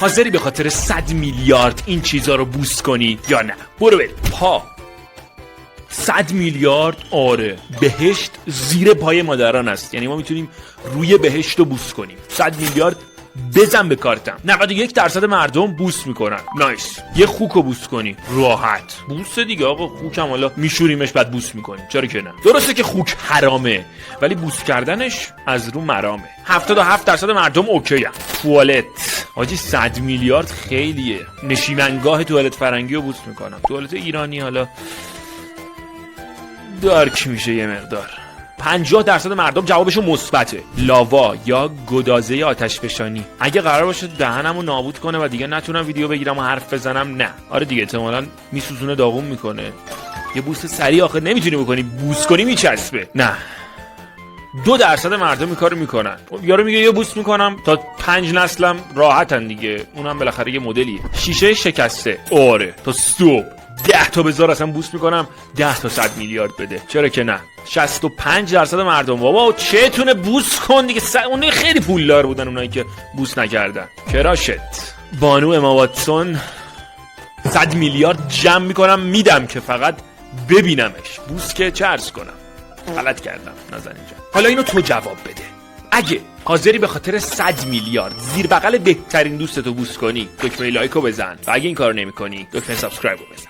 حاضری به خاطر 100 میلیارد این چیزا رو بوس کنی یا نه؟ برو بریم. 100 میلیارد آره، بهشت زیر پای مادران است. یعنی ما میتونیم روی بهشت رو بوس کنیم. 100 میلیارد بزن به کارتم. 91% مردم بوس میکنن. نایس. یه خوک رو بوس کنی راحت. بوس دیگه آقا، خوکم حالا میشوریمش بعد بوس میکنیم، چرا که نه؟ درسته که خوک حرامه ولی بوس کردنش از رو مرامه. 77% مردم اوکی ام. توالت حاجی 100 میلیارد خیلیه. نشیمنگاه توالت فرنگی رو بوس میکنم. توالت ایرانی حالا دارک میشه یه مقدار. 50% مردم جوابشون مثبته. لاوا یا گدازه آتش فشانی. اگه قرار باشه دهنمو نابود کنه و دیگه نتونم ویدیو بگیرم و حرف بزنم، نه. آره دیگه احتمالاً میسوزونه، داغون میکنه. یه بوس سریع آخه نمیتونی بکنی، بوس کنی میچسبه. نه. 2% مردم این کارو میکنن. یارو میگه یه بوس میکنم تا 5 نسلم راحتن دیگه. اونم بالاخره یه مدلیه. شیشه شکسته. آره تا صبح 10 تا بذار اصلا بوس میکنم 10 تا 100 میلیارد بده، چرا که نه؟ 65% مردم بابا چتونه بوس کن دیگه. اون خیلی پولدار بودن اونایی که بوس نکردن. کراشت. بانو اما واتسون 100 میلیارد جمع میکنم میدم که فقط ببینمش. بوس که چه عرض کنم، غلط کردم نظر اینجا. حالا اینو تو جواب بده. اگه حاضری به خاطر 100 میلیارد زیر بغل بهترین دوستتو بوس کنی، دکمه لایکو بزن و اگه این کارو نمی‌کنی دکمه سابسکرایب رو بزن.